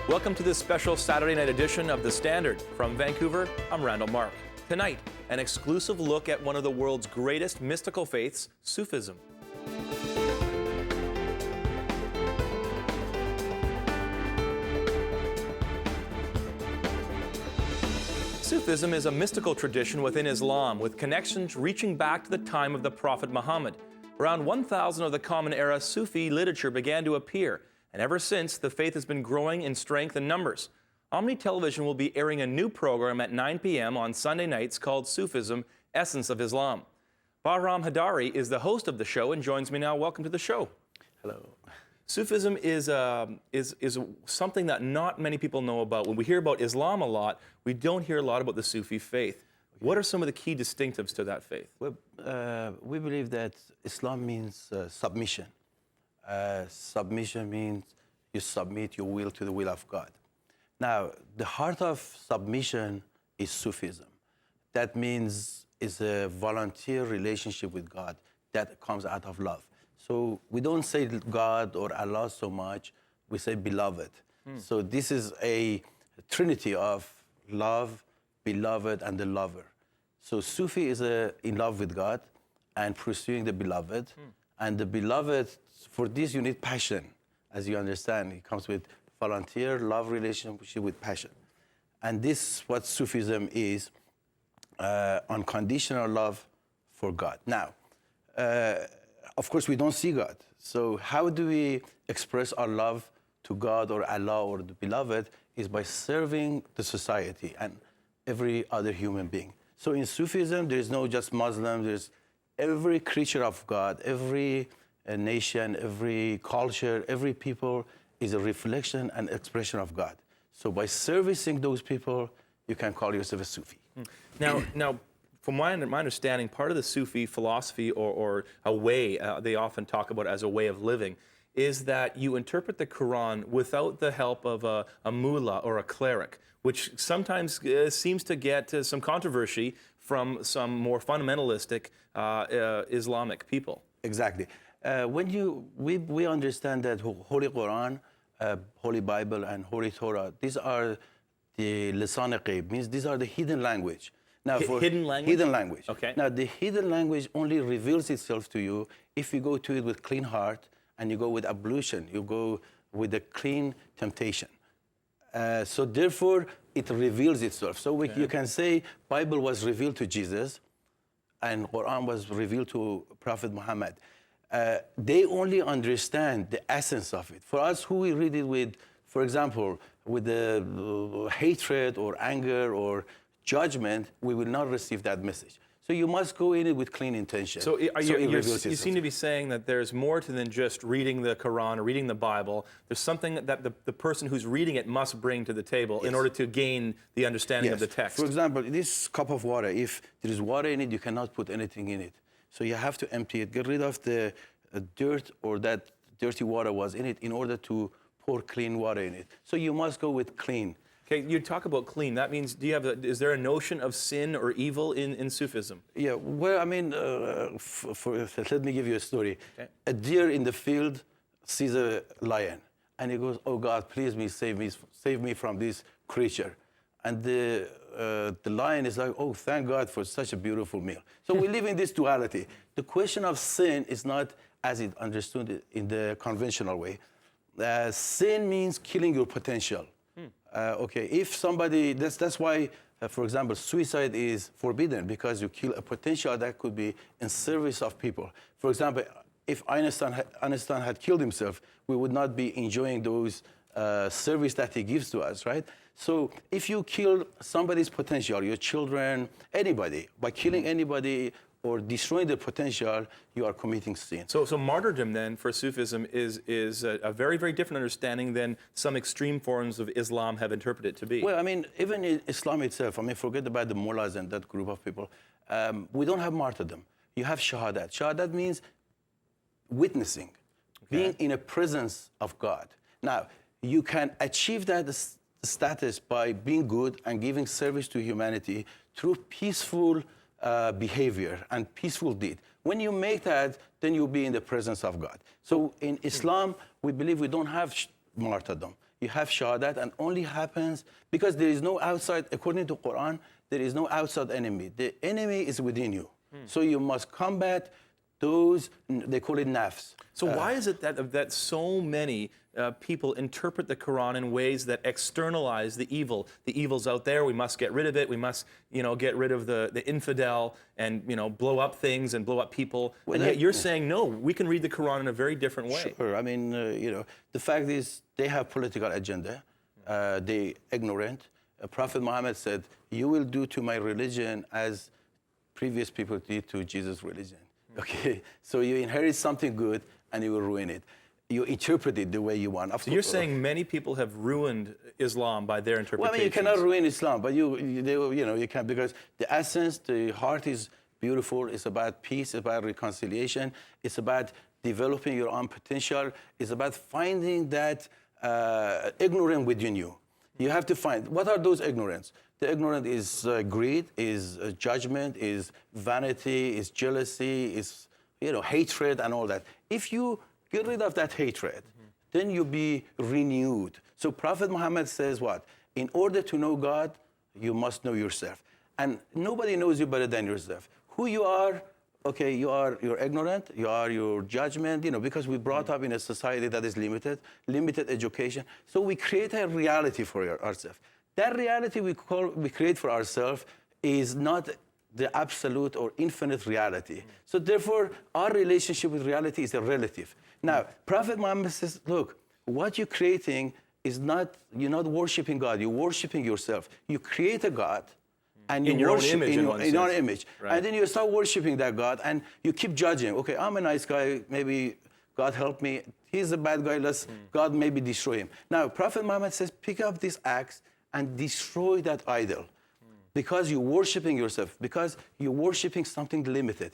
Welcome to this special Saturday night edition of The Standard. From Vancouver, I'm Randall Mark. Tonight, an exclusive look at one of the world's greatest mystical faiths, Sufism. Sufism is a mystical tradition within Islam with connections reaching back to the time of the Prophet Muhammad. Around 1000 of the Common Era Sufi literature began to appear, and ever since, the faith has been growing in strength and numbers. Omni Television will be airing a new program at 9 p.m. on Sunday nights called Sufism, Essence of Islam. Bahram Heidari is the host of the show and joins me now. Welcome to the show. Hello. Sufism is something that not many people know about. When we hear about Islam a lot, we don't hear a lot about the Sufi faith. What are some of the key distinctives to that faith? Well, we believe that Islam means submission. Submission means you submit your will to the will of God. Now, the heart of submission is Sufism. That means it's a volunteer relationship with God that comes out of love. So we don't say God or Allah so much, we say beloved. So this is a trinity of love, beloved, and the lover. So Sufi is in love with God and pursuing the beloved. And the beloved, for this you need passion, as you understand. It comes with volunteer, love relationship with passion. And this is what Sufism is, unconditional love for God. Now, of course, we don't see God. So how do we express our love to God or Allah or the beloved is by serving the society and every other human being. So in Sufism, there is no just Muslim, there's every creature of God, every nation, every culture, every people is a reflection and expression of God. So by servicing those people, you can call yourself a Sufi. Now, from my understanding, part of the Sufi philosophy or a way, they often talk about as a way of living, is that you interpret the Quran without the help of a mullah or a cleric, which sometimes seems to get some controversy from some more fundamentalistic Islamic people. Exactly. We understand that Holy Quran, Holy Bible, and Holy Torah, these are the lisan ghaib, means these are the hidden language. Now, hidden language? Hidden language. Okay. Now, the hidden language only reveals itself to you if you go to it with clean heart and you go with ablution, you go with a clean temptation. So therefore, it reveals itself. So you can say Bible was revealed to Jesus and Quran was revealed to Prophet Muhammad. They only understand the essence of it. For us, who we read it with, for example, with the hatred or anger or judgment, we will not receive that message. So you must go in it with clean intention. So you seem to be saying that there's more to than just reading the Quran or reading the Bible. There's something that the person who's reading it must bring to the table in order to gain the understanding of the text. For example, this cup of water, if there is water in it, you cannot put anything in it. So you have to empty it, get rid of the dirt or that dirty water was in it in order to pour clean water in it. So you must go with clean. Okay, you talk about clean. That means, is there a notion of sin or evil in Sufism? Yeah, well, I mean, let me give you a story. Okay. A deer in the field sees a lion, and he goes, "Oh God, please save me from this creature." And the lion is like, "Oh, thank God for such a beautiful meal." So we live in this duality. The question of sin is not as it understood in the conventional way. Sin means killing your potential. Okay, if somebody, that's why, for example, suicide is forbidden, because you kill a potential that could be in service of people. For example, if Einstein had killed himself, we would not be enjoying those service that he gives to us, right? So if you kill somebody's potential, your children, anybody, by killing anybody or destroying their potential, you are committing sin. So martyrdom then for Sufism is a very, very different understanding than some extreme forms of Islam have interpreted it to be. Well, I mean, even in Islam itself, I mean, forget about the mullahs and that group of people. We don't have martyrdom. You have shahadat. Shahadat means witnessing, being in a presence of God. Now, you can achieve that status by being good and giving service to humanity through peaceful behavior and peaceful deed. When you make that, then you'll be in the presence of God. So in Islam, we believe we don't have martyrdom. you have shahadat, and only happens because there is no outside, according to Quran, there is no outside enemy. The enemy is within you. So you must combat those, they call it nafs. So why is it that so many people interpret the Quran in ways that externalize the evil? The evil's out there, we must get rid of it, we must, get rid of the infidel and, blow up things and blow up people. Well, and yet you're saying, no, we can read the Quran in a very different way. Sure, I mean, the fact is they have political agenda, they ignorant. Prophet Muhammad said, you will do to my religion as previous people did to Jesus' religion. Okay, so you inherit something good and you will ruin it. You interpret it the way you want. So you're saying many people have ruined Islam by their interpretation? Well, I mean, you cannot ruin Islam, but you can, because the essence, the heart is beautiful. It's about peace, it's about reconciliation. It's about developing your own potential. It's about finding that ignorance within you. You have to find, what are those ignorance? The ignorance is greed, is judgment, is vanity, is jealousy, is hatred and all that. If you get rid of that hatred, then you'll be renewed. So Prophet Muhammad says what? In order to know God, you must know yourself. And nobody knows you better than yourself. Who you are, okay, you're ignorant, you are your judgment, because we brought up in a society that is limited education. So we create a reality for ourselves. That reality we create for ourselves is not the absolute or infinite reality. So therefore, our relationship with reality is a relative. Now, Prophet Muhammad says, look, what you're creating is not, you're not worshiping God, you're worshiping yourself. You create a God, and you worship in your image. Right. And then you start worshiping that God, and you keep judging. Okay, I'm a nice guy, maybe God help me. He's a bad guy, God maybe destroy him. Now, Prophet Muhammad says, pick up this axe and destroy that idol. Because you're worshiping yourself, because you're worshiping something limited.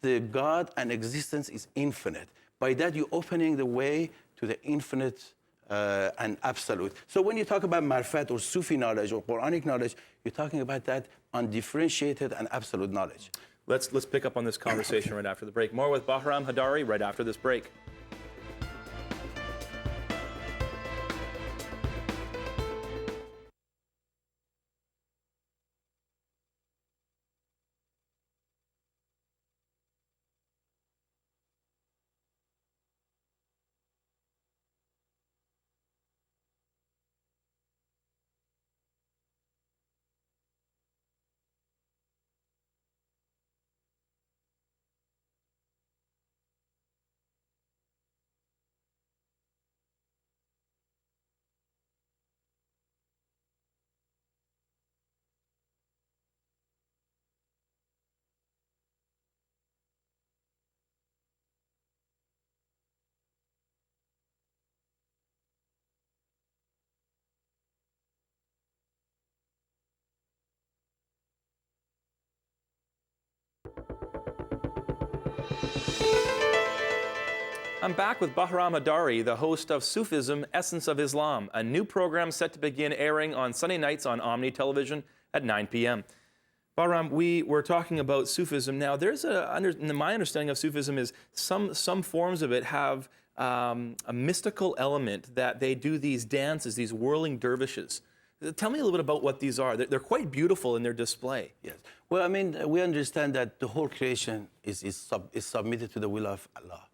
The God and existence is infinite. By that, you're opening the way to the infinite and absolute. So when you talk about marifat or Sufi knowledge or Quranic knowledge, you're talking about that undifferentiated and absolute knowledge. Let's pick up on this conversation right after the break. More with Bahram Heidari right after this break. I'm back with Bahram Heidari, the host of Sufism, Essence of Islam, a new program set to begin airing on Sunday nights on Omni Television at 9 p.m. Bahram, we were talking about Sufism. Now, my understanding of Sufism is some forms of it have a mystical element, that they do these dances, these whirling dervishes. Tell me a little bit about what these are. They're quite beautiful in their display. Yes. Well, I mean, we understand that the whole creation is submitted to the will of Allah,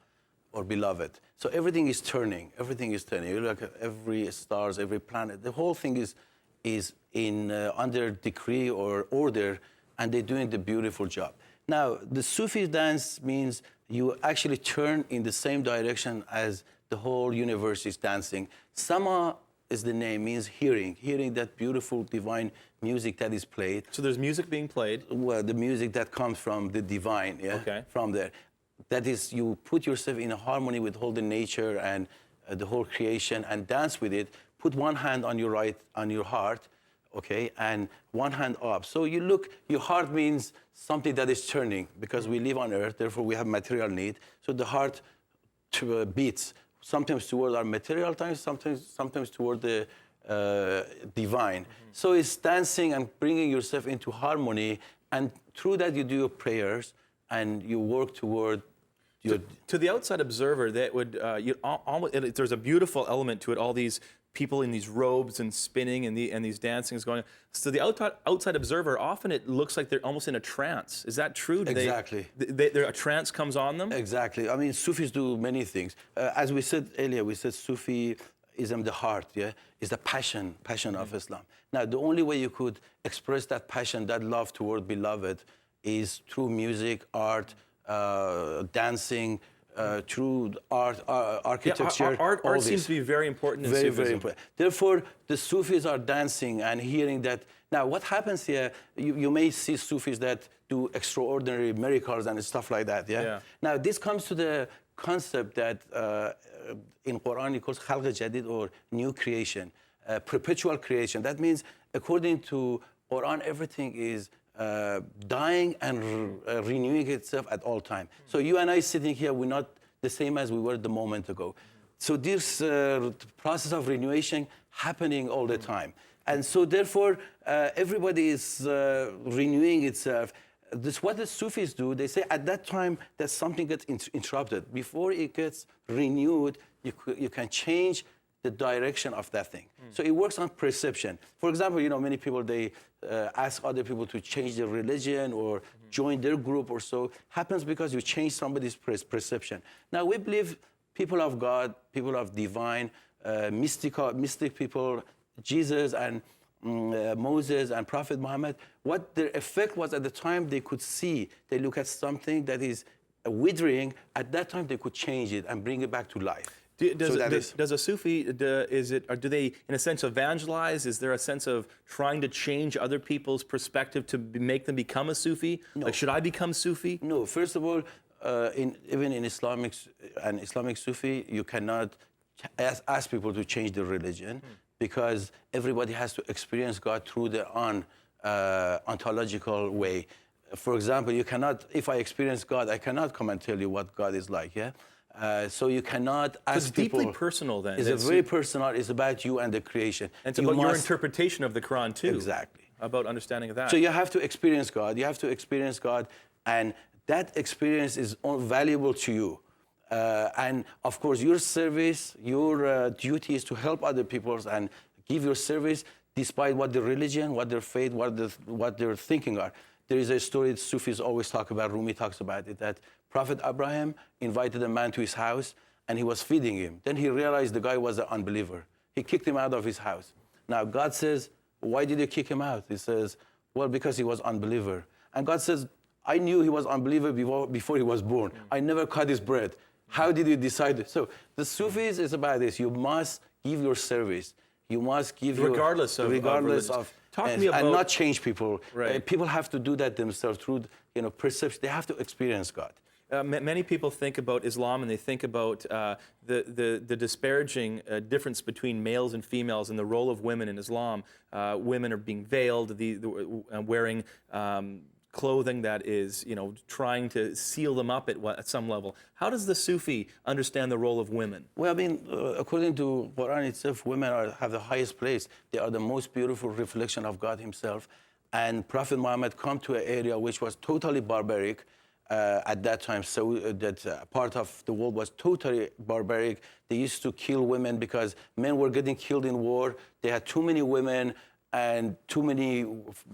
or beloved. So everything is turning. Everything is turning. You look at every stars, every planet. The whole thing is in under decree or order, and they're doing the beautiful job. Now, the Sufi dance means you actually turn in the same direction as the whole universe is dancing. Sama is the name, means hearing that beautiful divine music that is played. So there's music being played? Well, the music that comes from the divine, from there. That is, you put yourself in a harmony with all the nature and the whole creation and dance with it. Put one hand on your heart, okay, and one hand up. So you look, your heart means something that is turning, because we live on earth, therefore we have material need. So the heart beats, sometimes toward our material times, sometimes toward the divine. So it's dancing and bringing yourself into harmony, and through that you do your prayers and you work toward to the outside observer, that would there's a beautiful element to it. All these people in these robes and spinning and these dancings going on. So the outside observer, often it looks like they're almost in a trance. Is that true? Exactly. A trance comes on them? Exactly. I mean, Sufis do many things. As we said earlier, we said Sufism, the heart, is the passion of Islam. Now, the only way you could express that passion, that love toward beloved, is through music, art, dancing, through architecture. Art seems to be very important in Sufism. Very important. Therefore, the Sufis are dancing and hearing that. Now, what happens here, you may see Sufis that do extraordinary miracles and stuff like that, yeah? Now, this comes to the concept that in Quran it calls khalq jadid, or new creation, perpetual creation. That means, according to Quran, everything is dying and renewing itself at all time. So you and I sitting here, we're not the same as we were the moment ago. So this process of renewation happening all the time. And so therefore, everybody is renewing itself. This what the Sufis do. They say at that time that something gets interrupted. Before it gets renewed, you can change the direction of that thing. So it works on perception. For example, many people, they ask other people to change their religion or join their group or so. Happens because you change somebody's perception. Now, we believe people of God, people of divine, mystic people, Jesus and Moses and Prophet Muhammad, what their effect was at the time they could see, they look at something that is withering, at that time they could change it and bring it back to life. Does a Sufi, do they, in a sense, evangelize? Is there a sense of trying to change other people's perspective to make them become a Sufi? No. Like, should I become Sufi? No. First of all, even in Islamic Sufi, you cannot ask people to change their religion because everybody has to experience God through their own ontological way. For example, you cannot, if I experience God, I cannot come and tell you what God is like, yeah? So you cannot ask people. It's deeply personal then. It's very personal. It's about you and the creation. And it's about your interpretation of the Quran too. Exactly. About understanding of that. So you have to experience God. You have to experience God, and that experience is valuable to you. And of course, your service, your duty is to help other people and give your service despite what their religion, what their faith, what their thinking are. There is a story that Sufis always talk about, Rumi talks about it, that Prophet Abraham invited a man to his house and he was feeding him. Then he realized the guy was an unbeliever. He kicked him out of his house. Now God says, why did you kick him out? He says, well, because he was unbeliever. And God says, I knew he was unbeliever before he was born. I never cut his bread. How did you decide? So the Sufis is about this. You must give your service. You must give regardless of Talk to me about, and not change people. Right. People have to do that themselves through perception. They have to experience God. Many people think about Islam and they think about the disparaging difference between males and females and the role of women in Islam. Women are being veiled, wearing clothing that is, trying to seal them up at some level. How does the Sufi understand the role of women? Well, I mean, according to Quran itself, women have the highest place. They are the most beautiful reflection of God himself. And Prophet Muhammad come to an area which was totally barbaric at that time. So that part of the world was totally barbaric. They used to kill women because men were getting killed in war. They had too many women and too many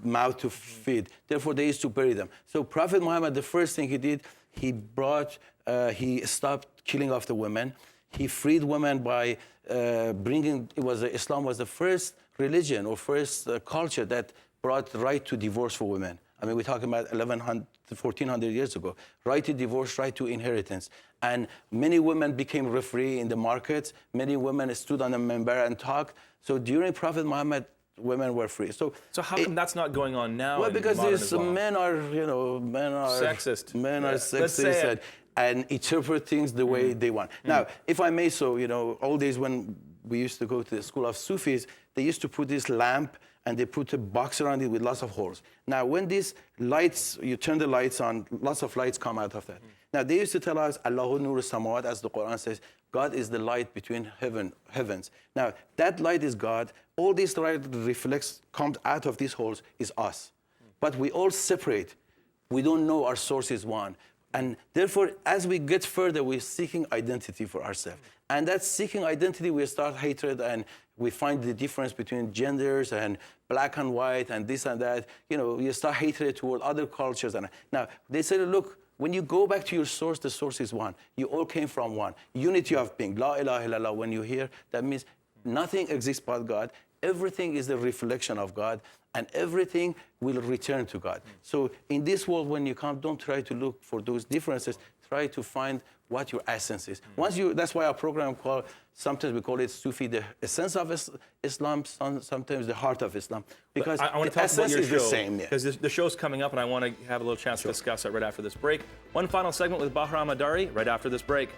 mouths to feed. Therefore, they used to bury them. So Prophet Muhammad, the first thing he did, he stopped killing off the women. He freed women by Islam was the first religion or first culture that brought right to divorce for women. I mean, we're talking about 1,400 years ago. Right to divorce, right to inheritance. And many women became referee in the markets. Many women stood on the minbar and talked. So during Prophet Muhammad, women were free. So how come that's not going on now? Well, because men are sexist. Men are sexist and interpret things the way they want. Now, if I may, old days when we used to go to the school of Sufis, they used to put this lamp and they put a box around it with lots of holes. Now, when these lights, you turn the lights on, lots of lights come out of that. Now, they used to tell us, Allahu Nur Samawat, as the Quran says, God is the light between heavens. Now, that light is God. All this light reflects, comes out of these holes, is us. But we all separate. We don't know our source is one. And therefore, as we get further, we're seeking identity for ourselves. And that seeking identity, we start hatred and we find the difference between genders and black and white and this and that. You know, you start hatred toward other cultures. And now they say, look, when you go back to your source, the source is one. You all came from one. Unity of being. La ilaha illallah. When you hear, that means nothing exists but God. Everything is the reflection of God, and everything will return to God. So in this world, when you come, don't try to look for those differences. Try to find what your essence is. That's why our program called, sometimes we call it Sufi, the essence of Islam, sometimes the heart of Islam. Because I want to the talk about essence your is show, the same. because the show's coming up, and I want to have a little chance to discuss it right after this break. One final segment with Bahram Heidari right after this break.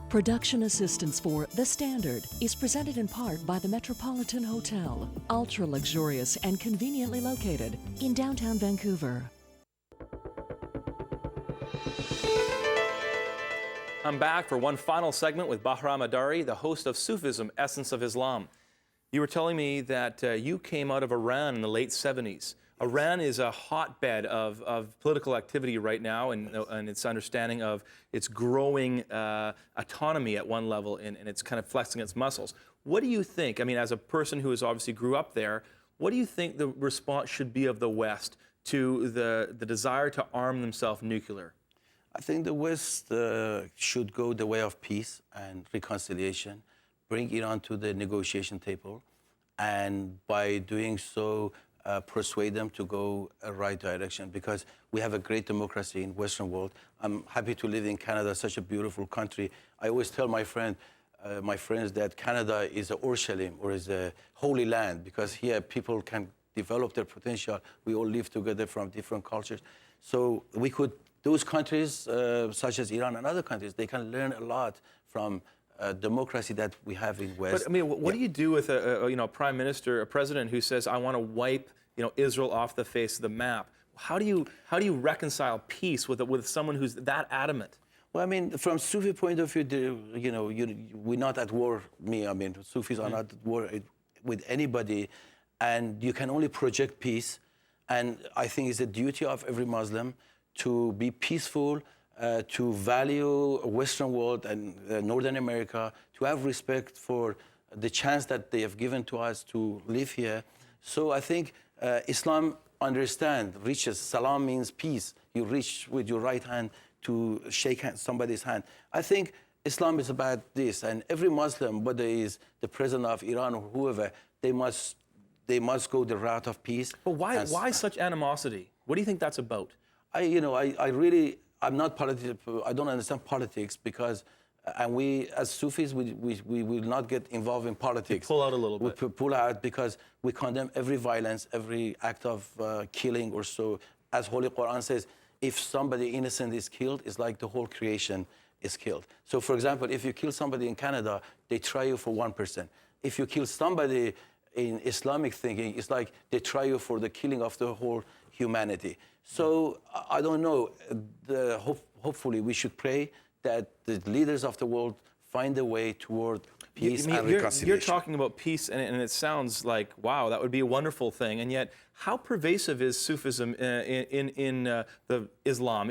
Production assistance for The Standard is presented in part by the Metropolitan Hotel, ultra luxurious and conveniently located in downtown Vancouver. I'm back for one final segment with Bahram Heidari, the host of Sufism, Essence of Islam. You were telling me that you came out of Iran in the late 70s. Iran is a hotbed of political activity right now, and its understanding of its growing autonomy at one level, and it's kind of flexing its muscles. What do you think? I mean, as a person who has obviously grew up there, what do you think the response should be of the West to the desire to arm themselves nuclear? I think the West should go the way of peace and reconciliation, bring Iran to the negotiation table, and by doing so, persuade them to go a right direction, because we have a great democracy in Western world. I'm happy to live in Canada, such a beautiful country. I always tell my friends that Canada is a Urushalim, or is a holy land, because here people can develop their potential. We all live together from different cultures. So those countries, such as Iran and other countries, they can learn a lot from democracy that we have in West. But I mean, what do you do with a prime minister, a president who says, "I want to wipe Israel off the face of the map"? How do you reconcile peace with someone who's that adamant? Well, I mean, from Sufi point of view, we're not at war. Sufis are not at war with anybody, and you can only project peace. And I think it's a duty of every Muslim to be peaceful, to value Western world and Northern America, to have respect for the chance that they have given to us to live here. So I think Islam reaches. Salam means peace. You reach with your right hand to shake somebody's hand. I think Islam is about this, and every Muslim, whether he is the president of Iran or whoever, they must go the route of peace. But why such animosity? What do you think that's about? I'm not political. I don't understand politics, because, and we as Sufis, we will not get involved in politics. You pull out a little bit. We pull out because we condemn every violence, every act of killing or so. As Holy Quran says, if somebody innocent is killed, it's like the whole creation is killed. So, for example, if you kill somebody in Canada, they try you for 1%. If you kill somebody in Islamic thinking, it's like they try you for the killing of the whole humanity. So I don't know. Hopefully, we should pray that the leaders of the world find a way toward peace and reconciliation. You're talking about peace, and it sounds like, wow, that would be a wonderful thing. And yet, how pervasive is Sufism in the Islam?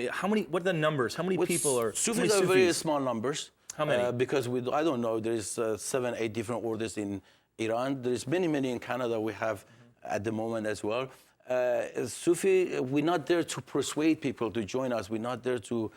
What are the numbers? How many people are Sufis? Are very small numbers. How many? Because I don't know. There's 7, 8 different orders in Iran. There's many in Canada we have at the moment as well. Sufi, we're not there to persuade people to join us. We're not there to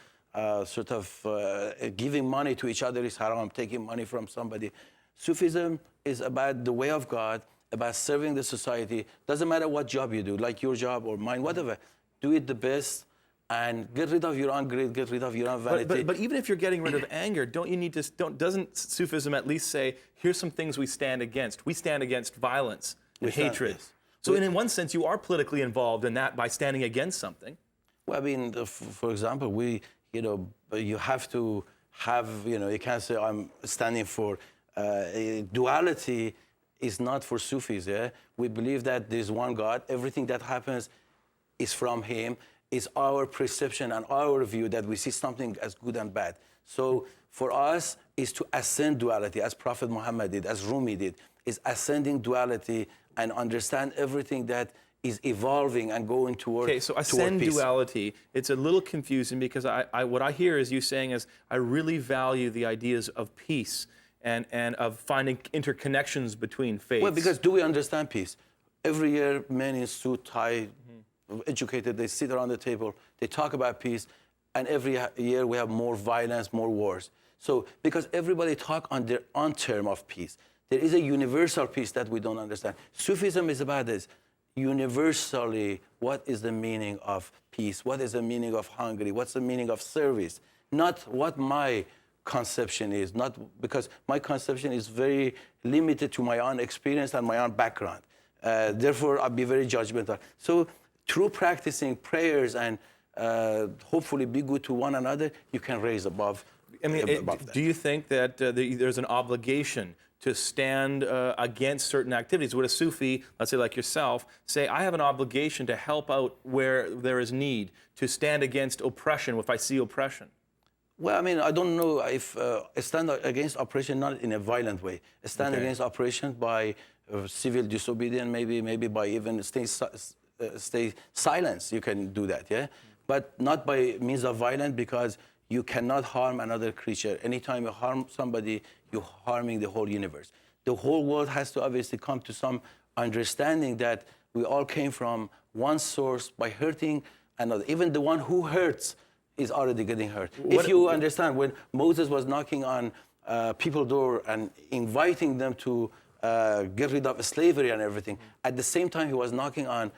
giving money to each other is haram, taking money from somebody. Sufism is about the way of God, about serving the society. Doesn't matter what job you do, like your job or mine, whatever. Do it the best and get rid of your own greed, get rid of your own vanity. But even if you're getting rid of anger, don't you need to, doesn't Sufism at least say, here's some things we stand against? We stand against violence and hatred. Yes. So in one sense, you are politically involved in that by standing against something. Well, I mean, for example, you have to have, you can't say I'm standing for duality is not for Sufis, yeah? We believe that there's one God. Everything that happens is from Him. It's our perception and our view that we see something as good and bad. So for us, is to ascend duality, as Prophet Muhammad did, as Rumi did, is ascending duality and understand everything that is evolving and going toward peace. Okay, so ascend duality, it's a little confusing because what I hear is you saying is, I really value the ideas of peace and of finding interconnections between faiths. Well, because do we understand peace? Every year, men in suit, tie, educated, they sit around the table, they talk about peace, and every year we have more violence, more wars. So, because everybody talk on their own term of peace, there is a universal peace that we don't understand. Sufism is about this. Universally, what is the meaning of peace? What is the meaning of hunger? What's the meaning of service? Not what my conception is, not because my conception is very limited to my own experience and my own background. Therefore, I'll be very judgmental. So through practicing prayers and hopefully be good to one another, you can raise above. I mean, above that. do you think that there's an obligation to stand against certain activities? Would a Sufi, let's say like yourself, say, I have an obligation to help out where there is need, to stand against oppression if I see oppression? Well, I mean, I don't know if stand against oppression not in a violent way. Stand against oppression by civil disobedience, maybe by even stay silence. You can do that, yeah? But not by means of violence, because you cannot harm another creature. Anytime you harm somebody, you're harming the whole universe. The whole world has to obviously come to some understanding that we all came from one source by hurting another. Even the one who hurts is already getting hurt. If you understand, when Moses was knocking on people's door and inviting them to get rid of slavery and everything, at the same time he was knocking on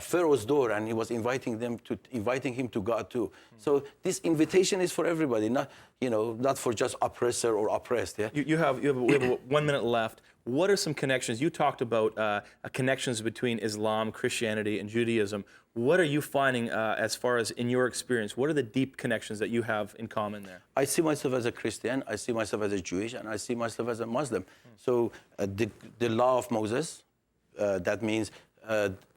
Pharaoh's door and he was inviting him to God too. So this invitation is for everybody, not for just oppressor or oppressed. Yeah. We have 1 minute left. What are some connections? You talked about connections between Islam, Christianity, and Judaism. What are you finding as far as in your experience? What are the deep connections that you have in common there? I see myself as a Christian, I see myself as a Jewish, and I see myself as a Muslim. So the law of Moses, that means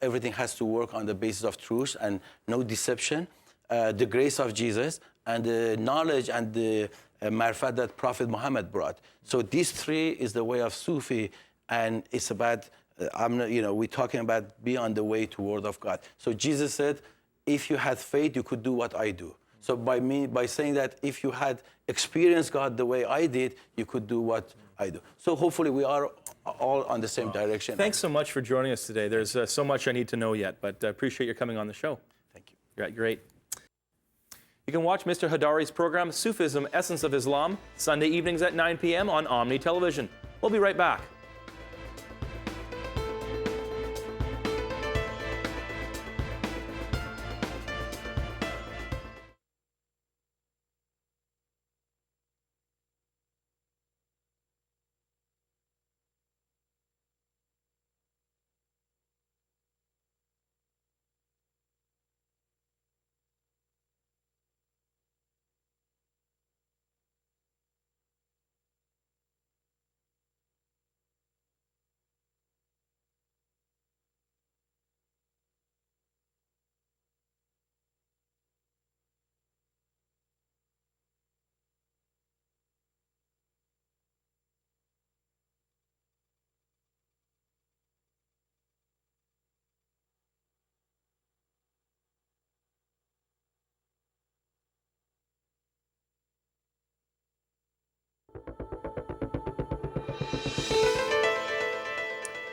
everything has to work on the basis of truth and no deception. The grace of Jesus and the knowledge and the marifat that Prophet Muhammad brought. So these three is the way of Sufi, and it's about, we're talking about be on the way to Word of God. So Jesus said, if you had faith, you could do what I do. So by saying that, if you had experienced God the way I did, you could do what I do. So hopefully we are all on the same direction. Thanks so much for joining us today. There's so much I need to know yet, but I appreciate your coming on the show. Thank you. You're great. You can watch Mr. Heidari's program, Sufism, Essence of Islam, Sunday evenings at 9 p.m. on Omni Television. We'll be right back.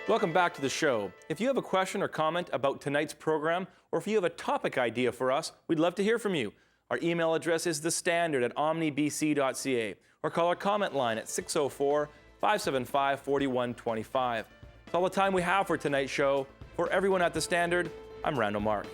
Welcome back to the show. If you have a question or comment about tonight's program, or if you have a topic idea for us, we'd love to hear from you. Our email address is thestandard@omnibc.ca, or call our comment line at 604-575-4125. That's all the time we have for tonight's show. For everyone at The Standard, I'm Randall Mark.